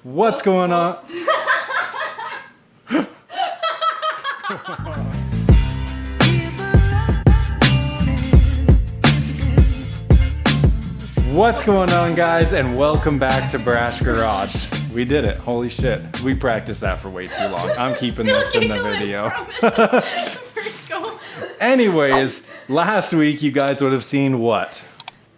What's going on? What's going on, guys, and welcome back to Brash Garage. We did it. Holy shit. We practiced that for way too long. I'm keeping this in the video. Anyways, last week you guys would have seen what?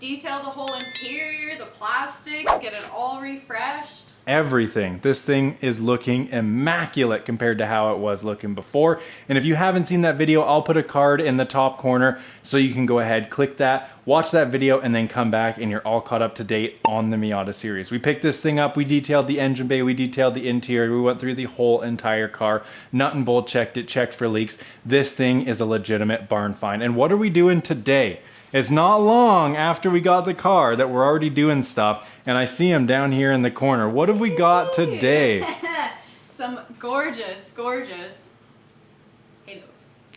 Detail the whole interior, the plastics, get it all refreshed. Everything. This thing is looking immaculate compared to how it was looking before. And if you haven't seen that video, I'll put a card in the top corner so you can go ahead, click that, watch that video, and then come back and you're all caught up to date on the Miata series. We picked this thing up, we detailed the engine bay, we detailed the interior, we went through the whole entire car, nut and bolt checked it, checked for leaks. This thing is a legitimate barn find. And what are we doing today? It's not long after we got the car that we're already doing stuff, and I see him down here in the corner. What have we got today? Some gorgeous, gorgeous halos.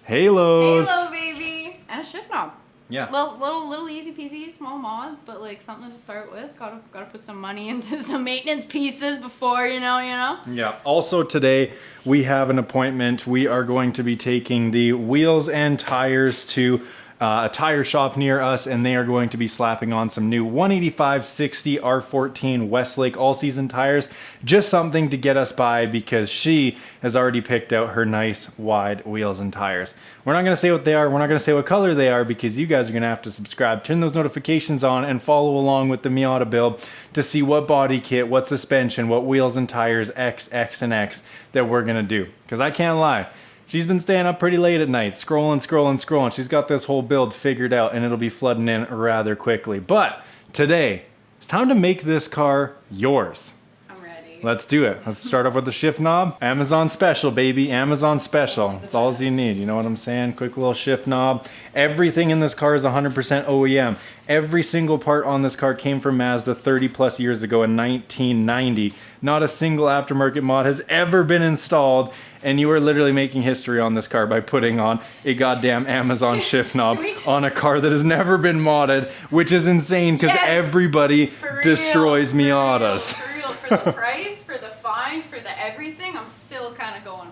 Halos. Halo, baby. And a shift knob. Yeah. Little easy peasy, small mods, but like something to start with. Gotta put some money into some maintenance pieces before, you know. Yeah. Also today, we have an appointment. We are going to be taking the wheels and tires to a tire shop near us, and they are going to be slapping on some new 185/60 R14 Westlake all-season tires. Just something to get us by because she has already picked out her nice wide wheels and tires. We're not going to say what they are. We're not going to say what color they are because you guys are going to have to subscribe, turn those notifications on, and follow along with the Miata build to see what body kit, what suspension, what wheels and tires, X, and X that we're going to do. Because I can't lie. She's been staying up pretty late at night, scrolling. She's got this whole build figured out, and it'll be flooding in rather quickly. But today, it's time to make this car yours. I'm ready. Let's do it. Let's start off with the shift knob. Amazon special, baby. Amazon special. That's all you need. You know what I'm saying? Quick little shift knob. Everything in this car is 100% OEM. Every single part on this car came from Mazda 30 plus years ago in 1990. Not a single aftermarket mod has ever been installed, and you are literally making history on this car by putting on a goddamn Amazon shift knob on a car that has never been modded, which is insane because everybody destroys Miatas. For real, for the price, for the fine, for the everything, I'm still kind of going,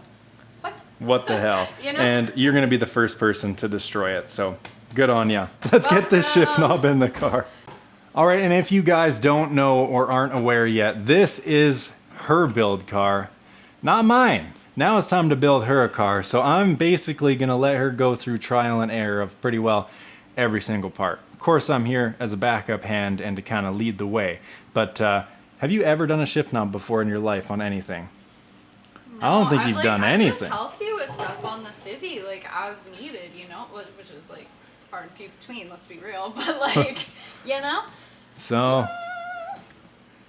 what? What the hell? You know? And you're going to be the first person to destroy it, so good on ya. Let's get this shift knob in the car. All right, and if you guys don't know or aren't aware yet, this is her build car, not mine. Now it's time to build her a car, so I'm basically gonna let her go through trial and error of pretty well every single part. Of course, I'm here as a backup hand and to kind of lead the way, but have you ever done a shift knob before in your life on anything? No, I don't think you've done anything. I just help you with stuff on the Civic, like as needed, you know, which is like far and few between, let's be real, but like, you know? So, all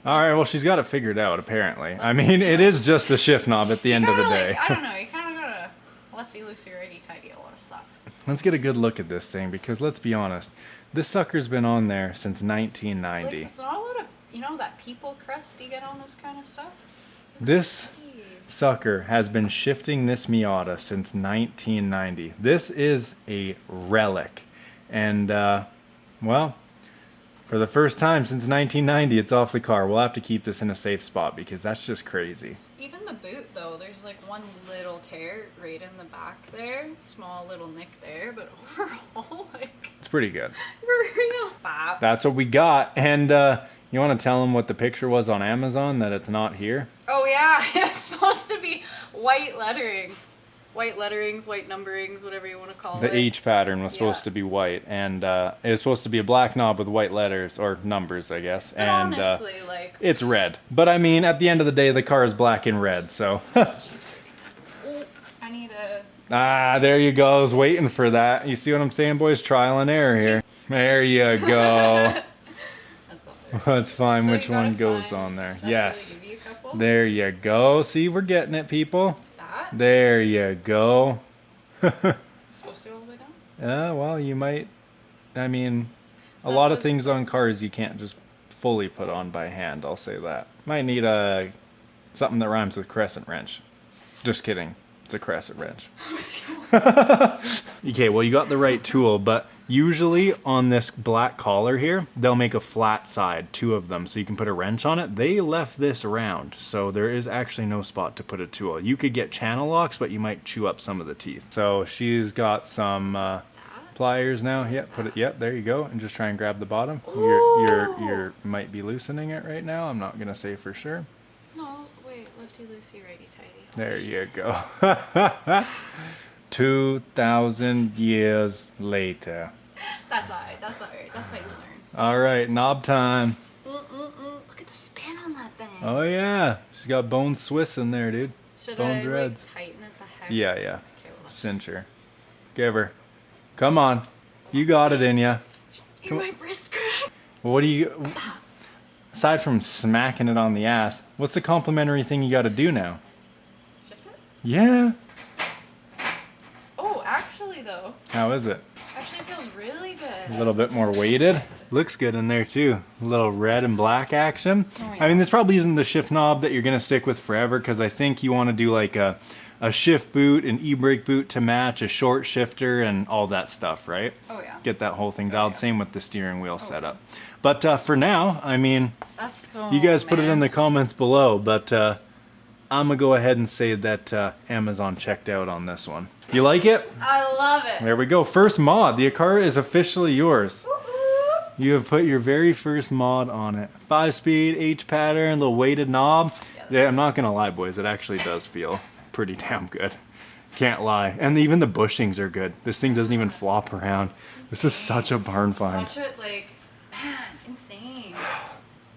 right, well, she's got it figured out, apparently. I mean, it is just a shift knob at the end of the day. Like, I don't know, you kind of gotta lefty loosey righty tighty a lot of stuff. Let's get a good look at this thing, because let's be honest, this sucker's been on there since 1990. Like, there's not a lot of, you know, that people crust you get on this kind of stuff? This sucker has been shifting this Miata since 1990. This is a relic. And, well, for the first time since 1990, it's off the car. We'll have to keep this in a safe spot because that's just crazy. Even the boot, though, there's like one little tear right in the back there. Small little nick there, but overall, like... It's pretty good. For real. Bop. That's what we got. And you want to tell them what the picture was on Amazon, that it's not here? Oh, yeah. It was supposed to be white letterings. White letterings, white numberings, whatever you want to call it. The H pattern was supposed to be white, and it was supposed to be a black knob with white letters, or numbers, I guess. But and honestly, like... it's red. But I mean, at the end of the day, the car is black and red, so... She's pretty good. Oh, I need a... Ah, there you go. I was waiting for that. You see what I'm saying, boys? Trial and error here. There you go. That's not there. Let's find So which one goes on there. Yes. Yes. There you go. See, we're getting it, people. That? There you go. Supposed to go all the way down? Well, you might. I mean, a lot of things on cars you can't just fully put on by hand, I'll say that. Might need something that rhymes with crescent wrench. Just kidding. It's a crescent wrench. Okay, well, you got the right tool, but Usually on this black collar here, they'll make a flat side, 2 of them, so you can put a wrench on it. They left this round, so there is actually no spot to put a tool. You could get channel locks, but you might chew up some of the teeth. So she's got some pliers now. Yep, put it. Yep, there you go, and just try and grab the bottom. You're might be loosening it right now. I'm not gonna say for sure. No, wait, lefty loosey, righty tighty. There you go. 2,000 years later. That's alright. That's alright. That's how you learn. All right, knob time. Look at the spin on that thing. Oh yeah, she's got bone Swiss in there, dude. Should bone I dreads. like tighten it the heck? Yeah. Okay, well, Cinch her. Give her. Come on. You got it in ya. my wrist crack. What do you... Aside from smacking it on the ass, what's the complimentary thing you got to do now? Shift it? Yeah. Oh, actually though. How is it? Actually feels really good. A little bit more weighted. Looks good in there too. A little red and black action. Oh, I mean, this probably isn't the shift knob that you're going to stick with forever, because I think you want to do like a shift boot, an e-brake boot to match, a short shifter, and all that stuff, right? Oh yeah. Get that whole thing dialed. Yeah. Same with the steering wheel setup. But for now, I mean, That's so you guys put it in the romantic. comments below, but I'm going to go ahead and say that Amazon checked out on this one. You like it? I love it. There we go. First mod. The car is officially yours. You have put your very first mod on it. 5-speed, H pattern, little weighted knob. Yeah, I'm not going to lie, boys. It actually does feel pretty damn good. Can't lie. And even the bushings are good. This thing doesn't even flop around. This is such a barn find. Such a, like, man, insane.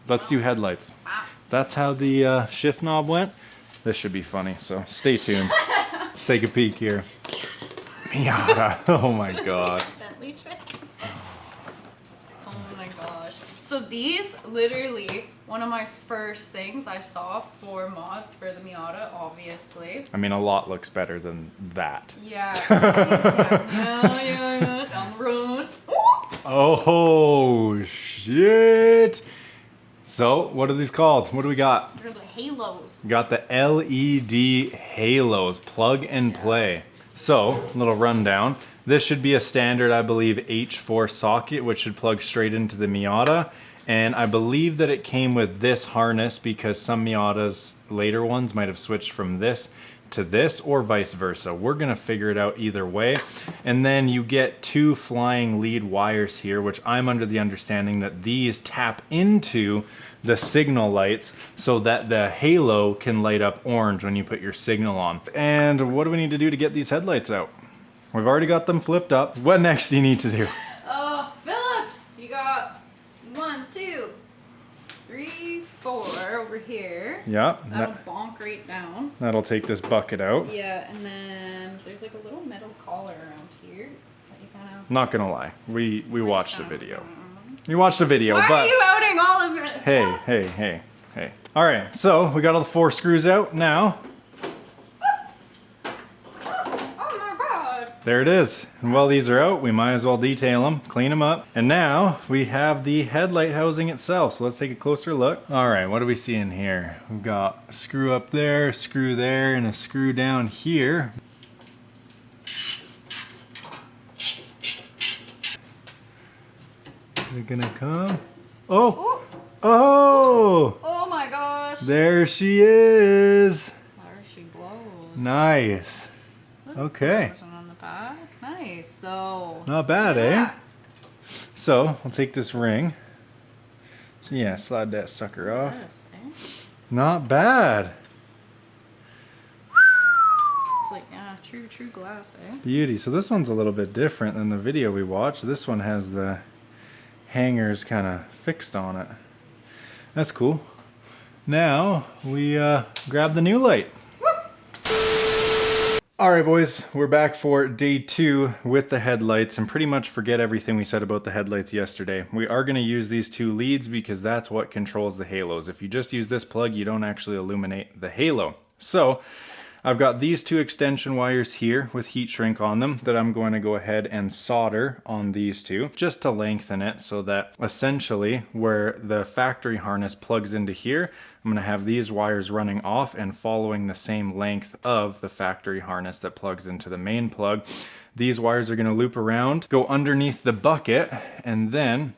Let's do headlights. Wow. That's how the shift knob went. This should be funny, so stay tuned. Let's take a peek here. Miata. Oh my god. Bentley chick. Oh my gosh. So these, literally, one of my first things I saw for mods for the Miata, obviously. I mean, a lot looks better than that. Yeah. Yeah. Down the road. Oh, shit. So, what are these called? What do we got? They're the halos. We got the LED halos, plug and play. So, little rundown. This should be a standard, I believe, H4 socket, which should plug straight into the Miata. And I believe that it came with this harness because some Miatas, later ones, might have switched from this to this or vice versa. We're gonna figure it out either way. And then you get 2 flying lead wires here, which I'm under the understanding that these tap into the signal lights so that the halo can light up orange when you put your signal on. And what do we need to do to get these headlights out? We've already got them flipped up. What next do you need to do? Phillips, you got 1, 2, 3, 4 over here. Yeah, That'll bonk right down. that'll take this bucket out. Yeah, and then there's like a little metal collar around here that you kind of. Not gonna lie, we watched a video. We watched a video, Why but are you outing all of it? hey. All right, so we got all the 4 screws out now. Oh my god! There it is. And while these are out, we might as well detail them, clean them up. And now we have the headlight housing itself. So let's take a closer look. All right, what do we see in here? We've got a screw up there, screw there, and a screw down here. Is it gonna come? Oh! Ooh. Oh! Oh my gosh! There she is. There she glows. Nice. Look, Okay. version on the back. Nice though. Not bad, Yeah. eh? So, I'll take this ring. So yeah, slide that sucker off. Yes, eh? Not bad. It's like, yeah, true glass, eh? Beauty. So this one's a little bit different than the video we watched. This one has the hangers kind of fixed on it. That's cool. Now, we grab the new light. All right, boys, we're back for day 2 with the headlights, and pretty much forget everything we said about the headlights yesterday. We are going to use these 2 leads because that's what controls the halos. If you just use this plug, you don't actually illuminate the halo. So I've got these two extension wires here with heat shrink on them that I'm going to go ahead and solder on these two just to lengthen it, so that essentially where the factory harness plugs into here, I'm going to have these wires running off and following the same length of the factory harness that plugs into the main plug. These wires are going to loop around, go underneath the bucket, and then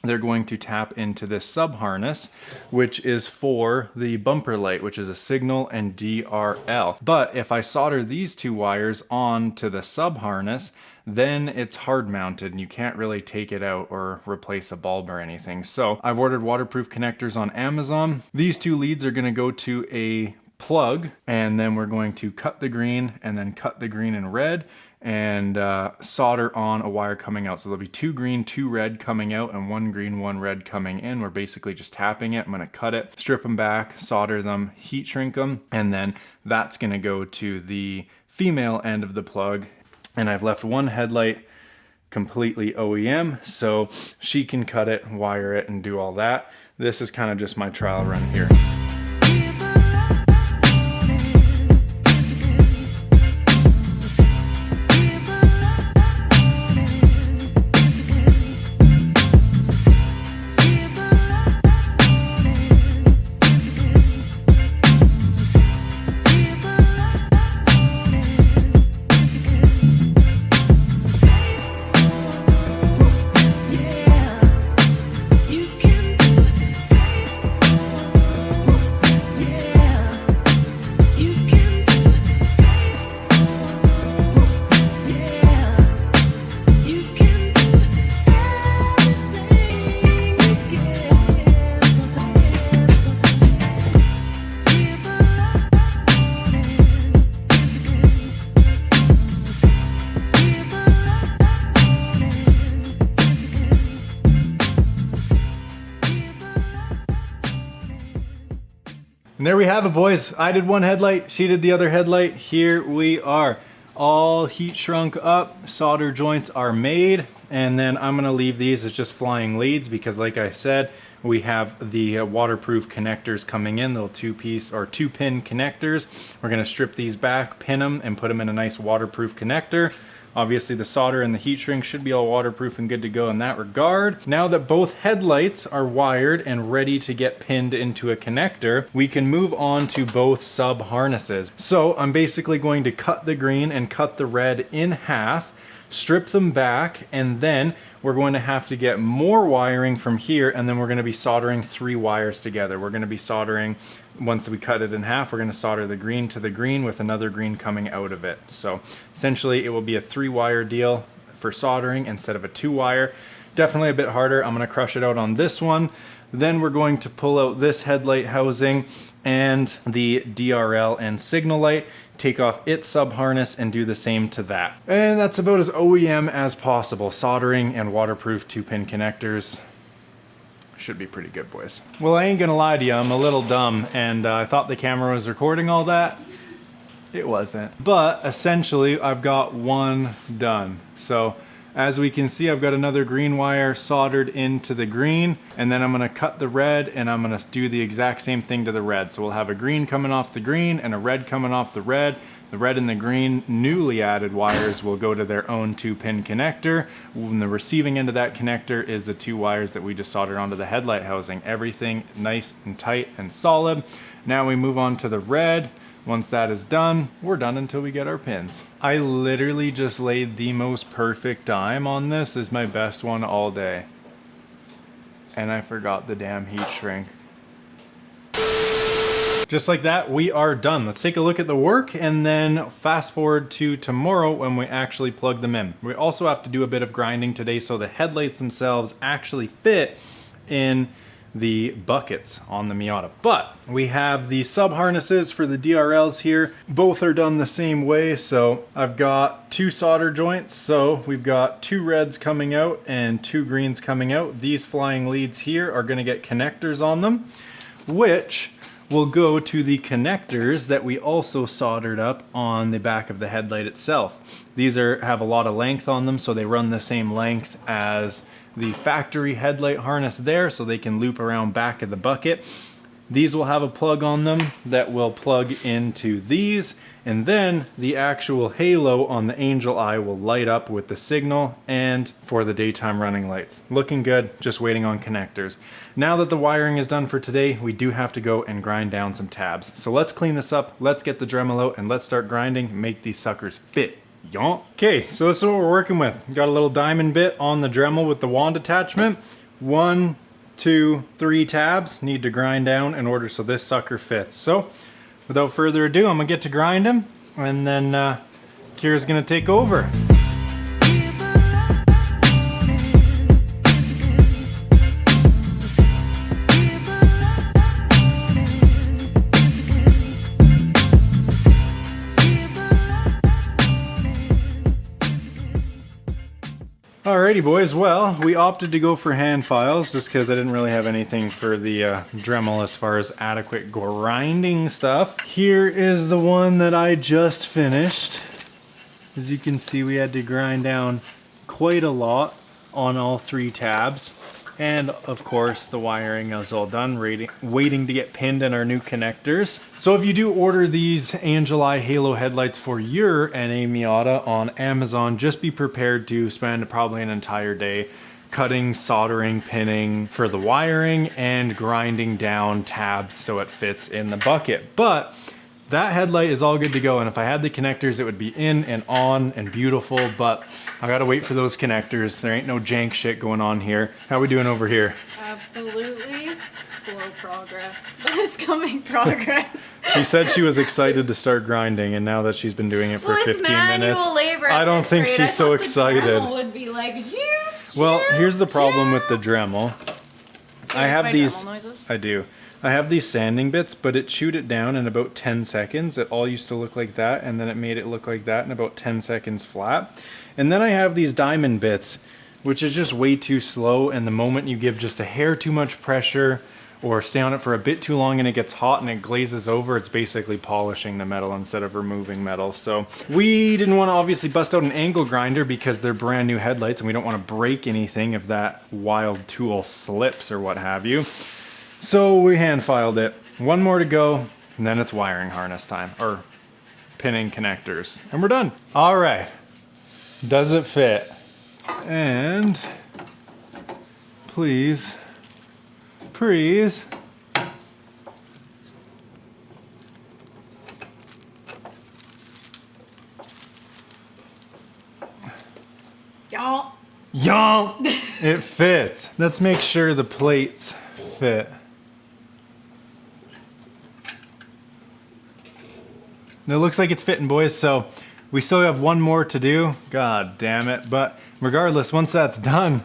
they're going to tap into this sub harness, which is for the bumper light, which is a signal and DRL. But if I solder these two wires onto the sub harness, then it's hard mounted and you can't really take it out or replace a bulb or anything. So I've ordered waterproof connectors on Amazon. These two leads are going to go to a plug, and then we're going to cut the green and then cut the green and red and solder on a wire coming out. So there'll be 2 green, 2 red coming out and 1 green, 1 red coming in. We're basically just tapping it. I'm going to cut it, strip them back, solder them, heat shrink them, and then that's going to go to the female end of the plug. And I've left one headlight completely OEM, so she can cut it, wire it, and do all that. This is kind of just my trial run here. And there we have it, boys. I did one headlight, she did the other headlight. Here we are. All heat shrunk up, solder joints are made, and then I'm gonna leave these as just flying leads because like I said, we have the waterproof connectors coming in, little 2-piece or 2-pin connectors. We're gonna strip these back, pin them, and put them in a nice waterproof connector. Obviously the solder and the heat shrink should be all waterproof and good to go in that regard. Now that both headlights are wired and ready to get pinned into a connector, we can move on to both sub harnesses. So I'm basically going to cut the green and cut the red in half, strip them back, and then we're going to have to get more wiring from here, and then we're going to be soldering 3 wires together. We're going to be soldering, once we cut it in half, we're going to solder the green to the green with another green coming out of it. So essentially it will be a 3-wire deal for soldering instead of a 2-wire. Definitely a bit harder. I'm going to crush it out on this one. Then we're going to pull out this headlight housing and the DRL and signal light, take off its sub harness and do the same to that. And that's about as OEM as possible. Soldering and waterproof 2-pin connectors. Should be pretty good, boys. Well, I ain't gonna lie to you, I'm a little dumb, and I thought the camera was recording all that. It wasn't. But essentially, I've got one done. So as we can see, I've got another green wire soldered into the green, and then I'm gonna cut the red, and I'm gonna do the exact same thing to the red. So we'll have a green coming off the green and a red coming off the red. The red and the green newly added wires will go to their own 2-pin connector. And the receiving end of that connector is the 2 wires that we just soldered onto the headlight housing. Everything nice and tight and solid. Now we move on to the red. Once that is done, we're done until we get our pins. I literally just laid the most perfect dime on this. This is my best one all day. And I forgot the damn heat shrink. Just like that, we are done. Let's take a look at the work and then fast forward to tomorrow when we actually plug them in. We also have to do a bit of grinding today so the headlights themselves actually fit in the buckets on the Miata. But we have the sub harnesses for the DRLs here. Both are done the same way. So I've got 2 solder joints. So we've got 2 reds coming out and 2 greens coming out. These flying leads here are gonna get connectors on them, which will go to the connectors that we also soldered up on the back of the headlight itself. These have a lot of length on them, so they run the same length as the factory headlight harness there, so they can loop around back of the bucket. These will have a plug on them that will plug into these, and then the actual halo on the angel eye will light up with the signal and for the daytime running lights. Looking good, just waiting on connectors. Now that the wiring is done for today, we do have to go and grind down some tabs. So let's clean this up, let's get the Dremel out, and let's start grinding, make these suckers fit. Okay, so this is what we're working with. Got a little diamond bit on the Dremel with the wand attachment. 1, 2, 3 tabs need to grind down in order so this sucker fits. So without further ado, I'm gonna get to grind him, and then Kira's gonna take over. Alrighty boys, well, we opted to go for hand files just because I didn't really have anything for the Dremel as far as adequate grinding stuff. Here is the one that I just finished. As you can see, we had to grind down quite a lot on all 3 tabs. And of course, the wiring is all done, waiting to get pinned in our new connectors. So if you do order these Angel Eye Halo headlights for your NA Miata on Amazon, just be prepared to spend probably an entire day cutting, soldering, pinning for the wiring, and grinding down tabs so it fits in the bucket. But that headlight is all good to go, and if I had the connectors, it would be in and on and beautiful, but I gotta wait for those connectors. There ain't no jank shit going on here. How we doing over here? Absolutely slow progress, but it's coming progress. She said she was excited to start grinding, and now that she's been doing it for 15 minutes, I don't think she's so excited. The would be like, well, here's the problem with the Dremel. I have these. Noises? I do. I have these sanding bits, but it chewed it down in about 10 seconds. It all used to look like that, and then it made it look like that in about 10 seconds flat. And then I have these diamond bits, which is just way too slow, and the moment you give just a hair too much pressure or stay on it for a bit too long and it gets hot and it glazes over, it's basically polishing the metal instead of removing metal. So we didn't want to obviously bust out an angle grinder because they're brand new headlights and we don't want to break anything if that wild tool slips or what have you. So we hand filed it. One more to go, and then it's wiring harness time, or pinning connectors, and we're done. All right, does it fit? And please, please. Y'all. Y'all, it fits. Let's make sure the plates fit. It looks like it's fitting, boys, so we still have one more to do. God damn it. But regardless, once that's done,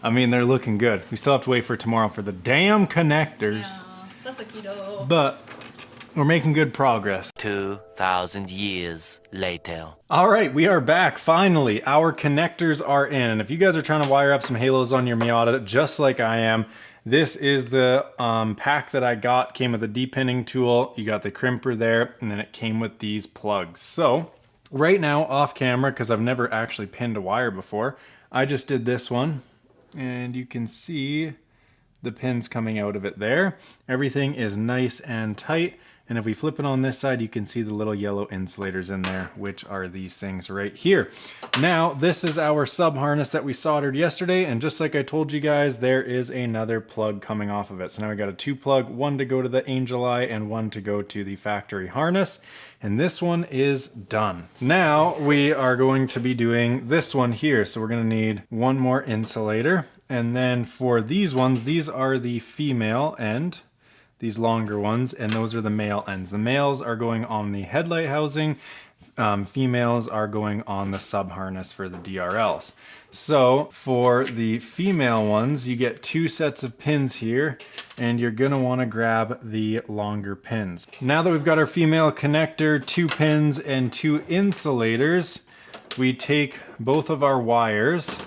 I mean, they're looking good. We still have to wait for tomorrow for the damn connectors. Yeah, that's a keto. But we're making good progress. 2,000 years later. All right, we are back. Finally, our connectors are in. And if you guys are trying to wire up some halos on your Miata, just like I am, this is the pack that I got. Came with a depinning tool. You got the crimper there, and then it came with these plugs. So right now, off camera, because I've never actually pinned a wire before, I just did this one, and you can see the pins coming out of it there. Everything is nice and tight. And if we flip it on this side, you can see the little yellow insulators in there, which are these things right here. Now, this is our sub harness that we soldered yesterday. And just like I told you guys, there is another plug coming off of it. So now we got a 2-plug, one to go to the Angel Eye and one to go to the factory harness. And this one is done. Now we are going to be doing this one here. So we're gonna need one more insulator. And then for these ones, these are the female end, these longer ones, and those are the male ends. The males are going on the headlight housing, females are going on the sub harness for the DRLs. So for the female ones, you get 2 sets of pins here, and you're gonna wanna grab the longer pins. Now that we've got our female connector, 2 pins, and 2 insulators, we take both of our wires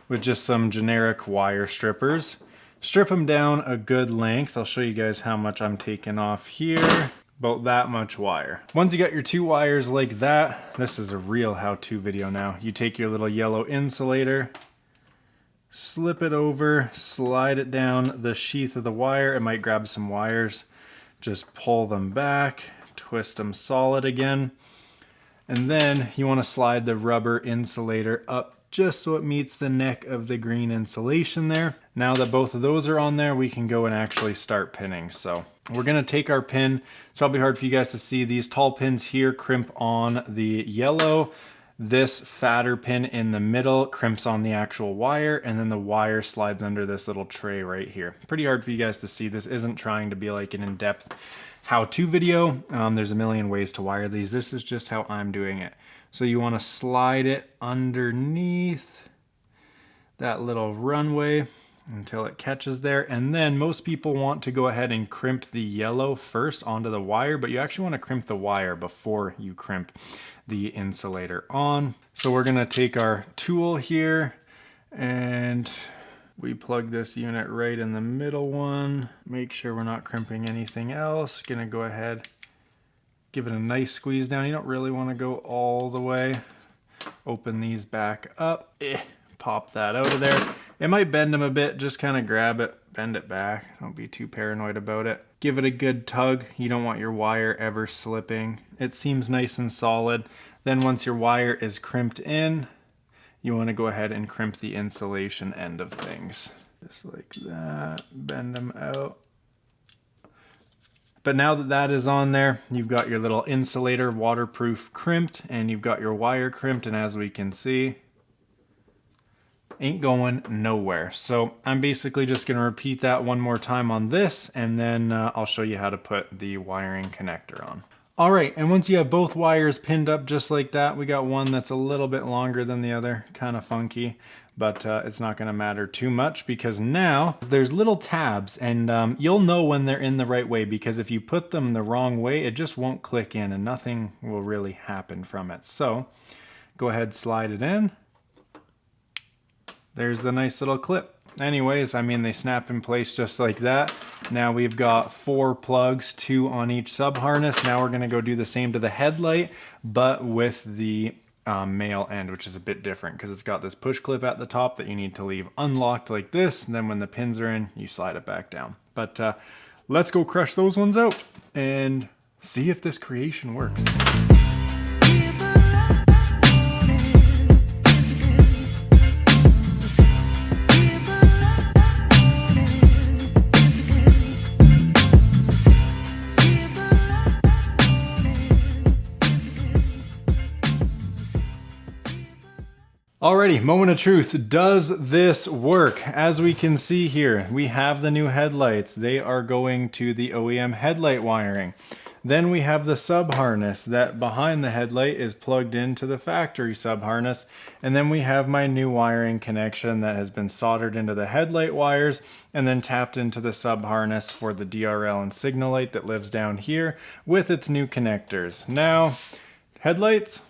with just some generic wire strippers. Strip them down a good length. I'll show you guys how much I'm taking off here. About that much wire. Once you got your 2 wires like that, this is a real how-to video now. You take your little yellow insulator, slip it over, slide it down the sheath of the wire. It might grab some wires. Just pull them back, twist them solid again. And then you want to slide the rubber insulator up just so it meets the neck of the green insulation there. Now that both of those are on there, we can go and actually start pinning. So we're going to take our pin. It's probably hard for you guys to see. These tall pins here crimp on the yellow. This fatter pin in the middle crimps on the actual wire, and then the wire slides under this little tray right here. Pretty hard for you guys to see. This isn't trying to be like an in-depth how-to video. There's a million ways to wire these. This is just how I'm doing it. So you want to slide it underneath that little runway until it catches there. And then most people want to go ahead and crimp the yellow first onto the wire, but you actually want to crimp the wire before you crimp the insulator on. So we're going to take our tool here and we plug this unit right in the middle one. Make sure we're not crimping anything else. Gonna go ahead, give it a nice squeeze down. You don't really want to go all the way. Open these back up. Pop that out of there. It might bend them a bit. Just kind of grab it, bend it back. Don't be too paranoid about it. Give it a good tug. You don't want your wire ever slipping. It seems nice and solid. Then once your wire is crimped in, you want to go ahead and crimp the insulation end of things. Just like that, bend them out. But now that that is on there, you've got your little insulator waterproof crimped, and you've got your wire crimped, and as we can see, ain't going nowhere. So I'm basically just going to repeat that one more time on this, and then I'll show you how to put the wiring connector on. All right, and once you have both wires pinned up just like that, we got one that's a little bit longer than the other, kind of funky, but it's not gonna matter too much because now there's little tabs, and you'll know when they're in the right way, because if you put them the wrong way, it just won't click in and nothing will really happen from it. So go ahead, slide it in. There's the nice little clip. Anyways, I mean, they snap in place just like that. Now we've got 4 plugs, 2 on each sub harness. Now we're gonna go do the same to the headlight, but with the male end, which is a bit different because it's got this push clip at the top that you need to leave unlocked like this. And then when the pins are in, you slide it back down. But let's go crush those ones out and see if this creation works. Alrighty, moment of truth. Does this work? As we can see here, we have the new headlights. They are going to the OEM headlight wiring. Then we have the sub harness that behind the headlight is plugged into the factory sub harness. And then we have my new wiring connection that has been soldered into the headlight wires and then tapped into the sub harness for the DRL and signal light that lives down here with its new connectors. Now, headlights.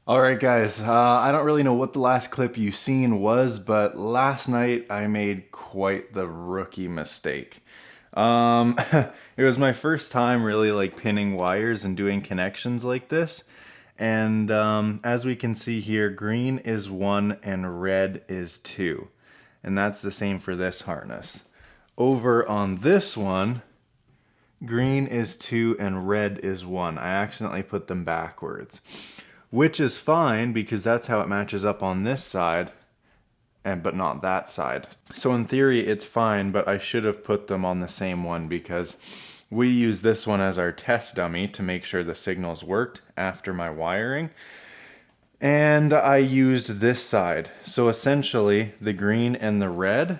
Alright guys, I don't really know what the last clip you seen was, but last night I made quite the rookie mistake. It was my first time really like pinning wires and doing connections like this. And as we can see here, green is 1 and red is 2. And that's the same for this harness. Over on this one, green is 2 and red is 1. I accidentally put them backwards. Which is fine because that's how it matches up on this side, but not that side. So in theory it's fine, but I should have put them on the same one because we use this one as our test dummy to make sure the signals worked after my wiring. And I used this side. So essentially the green and the red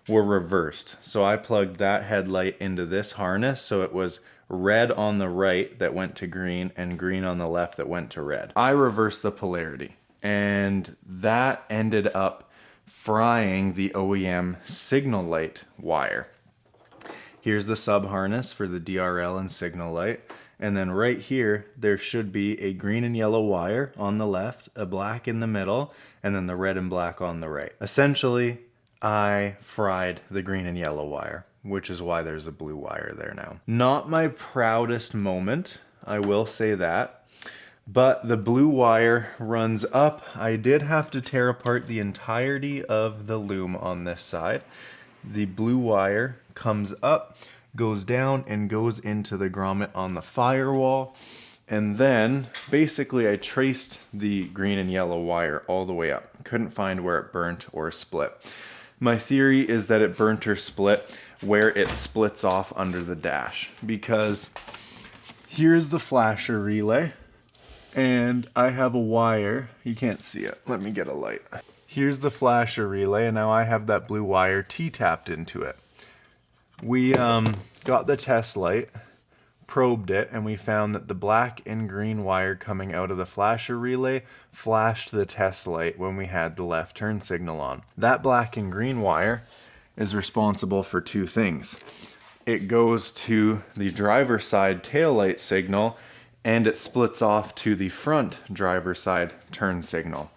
were reversed. So I plugged that headlight into this harness so it was red on the right that went to green and green on the left that went to red. I reversed the polarity and that ended up frying the OEM signal light wire. Here's the sub harness for the DRL and signal light. And then right here, there should be a green and yellow wire on the left, a black in the middle, and then the red and black on the right. Essentially, I fried the green and yellow wire, which is why there's a blue wire there now. Not my proudest moment, I will say that, but the blue wire runs up. I did have to tear apart the entirety of the loom on this side. The blue wire comes up, goes down, and goes into the grommet on the firewall. And then basically I traced the green and yellow wire all the way up. Couldn't find where it burnt or split. My theory is that it burnt or split where it splits off under the dash, because here's the flasher relay and I have a wire. You can't see it. Let me get a light. Here's the flasher relay, and now I have that blue wire T-tapped into it. We got the test light, probed it, and we found that the black and green wire coming out of the flasher relay flashed the test light when we had the left turn signal on. That black and green wire is responsible for two things. It goes to the driver's side taillight signal, and it splits off to the front driver's side turn signal.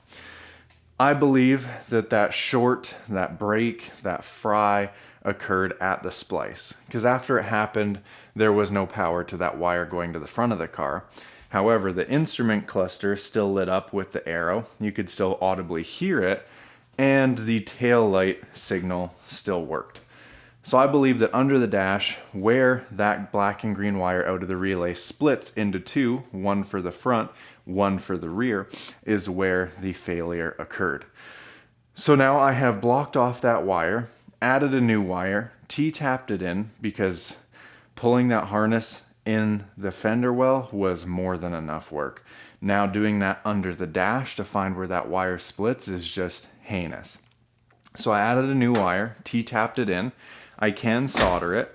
I believe that that short, that break, that fry occurred at the splice, because after it happened, there was no power to that wire going to the front of the car. However, the instrument cluster still lit up with the arrow. You could still audibly hear it, and the tail light signal still worked. So I believe that under the dash, where that black and green wire out of the relay splits into two, one for the front, one for the rear, is where the failure occurred. So now I have blocked off that wire, added a new wire, T-tapped it in, because pulling that harness in the fender well was more than enough work. Now doing that under the dash to find where that wire splits is just heinous. So I added a new wire, T-tapped it in. I can solder it,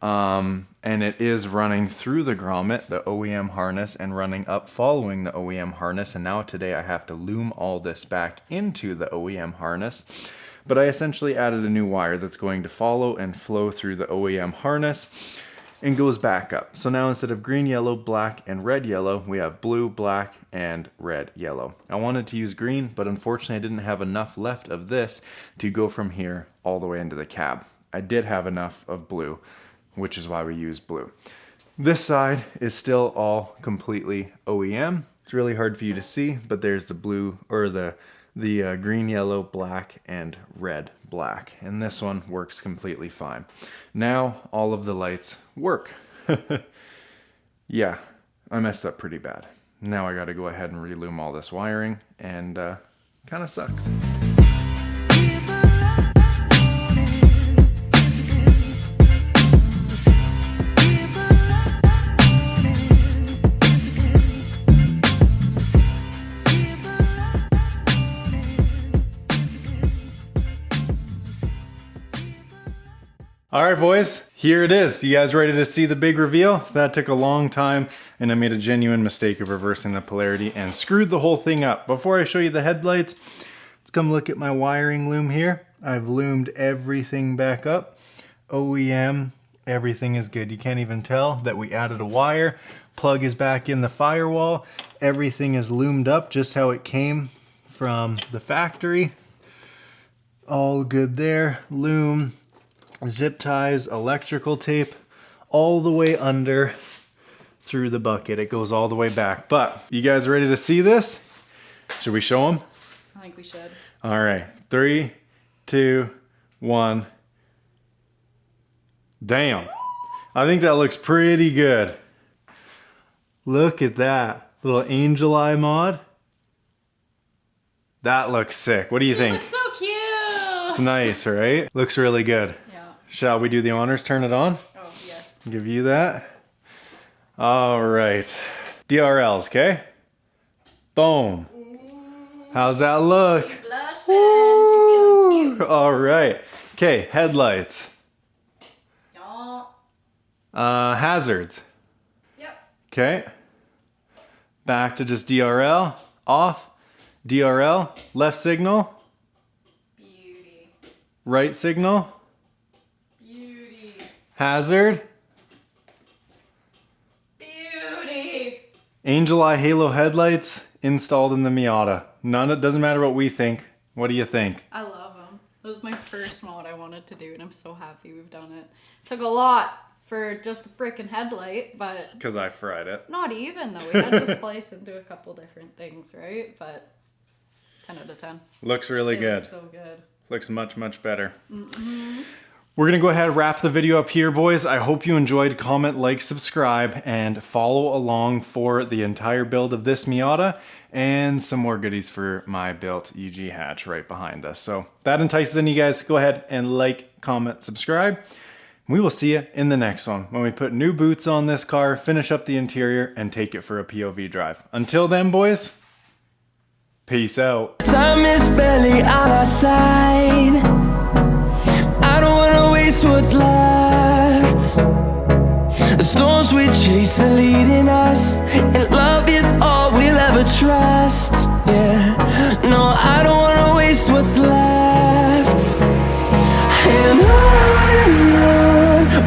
and it is running through the grommet, the OEM harness, and running up following the OEM harness. And now today I have to loom all this back into the OEM harness. But I essentially added a new wire that's going to follow and flow through the OEM harness and goes back up. So now instead of green, yellow, black, and red, yellow, we have blue, black, and red, yellow. I wanted to use green, but unfortunately I didn't have enough left of this to go from here all the way into the cab. I did have enough of blue, which is why we used blue. This side is still all completely OEM. It's really hard for you to see, but there's the blue, or the green, yellow, black, and red, black. And this one works completely fine. Now all of the lights work. Yeah, I messed up pretty bad. Now I gotta go ahead and reloom all this wiring, and kind of sucks. All right, boys, here it is. You guys ready to see the big reveal? That took a long time, and I made a genuine mistake of reversing the polarity and screwed the whole thing up. Before I show you the headlights, let's come look at my wiring loom here. I've loomed everything back up. OEM, everything is good. You can't even tell that we added a wire. Plug is back in the firewall. Everything is loomed up just how it came from the factory. All good there. Loom, zip ties, electrical tape, all the way under through the bucket. It goes all the way back. But you guys ready to see this? Should we show them? I think we should. All right, 3, 2, 1. Damn. I think that looks pretty good. Look at that little angel eye mod. That looks sick. What do you think? It looks so cute. It's nice, right? Looks really good. Yeah. Shall we do the honors? Turn it on? Oh, yes. Give you that. All right. DRLs, okay? Boom. How's that look? She's blushing. She's feeling cute. All right. Okay, headlights. Don't. Hazards. Yep. Okay. Back to just DRL. Off. DRL. Left signal. Beauty. Right signal. Beauty. Hazard. Beauty. Angel Eye Halo headlights installed in the Miata. It doesn't matter what we think. What do you think? I love them. It was my first mod I wanted to do, and I'm so happy we've done it. Took a lot. for just a freaking headlight, but Because I fried it. not even though. We had to splice into a couple different things, right? But 10 out of 10. Looks really good. Looks so good. Looks much, much better. We're going to go ahead and wrap the video up here, boys. I hope you enjoyed. Comment, like, subscribe, and follow along for the entire build of this Miata and some more goodies for my built EG hatch right behind us. So that entices in you guys. Go ahead and like, comment, subscribe. We will see you in the next one when we put new boots on this car, finish up the interior, and take it for a POV drive. Until then, boys, peace out. Time is barely on our side. I don't wanna waste what's left. The storms we chase are leading us, and love is all we'll ever trust. Yeah, no, I don't wanna waste what's left. And on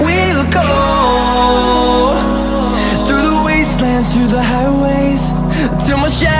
we'll go, through the wastelands, through the highways, till my shadow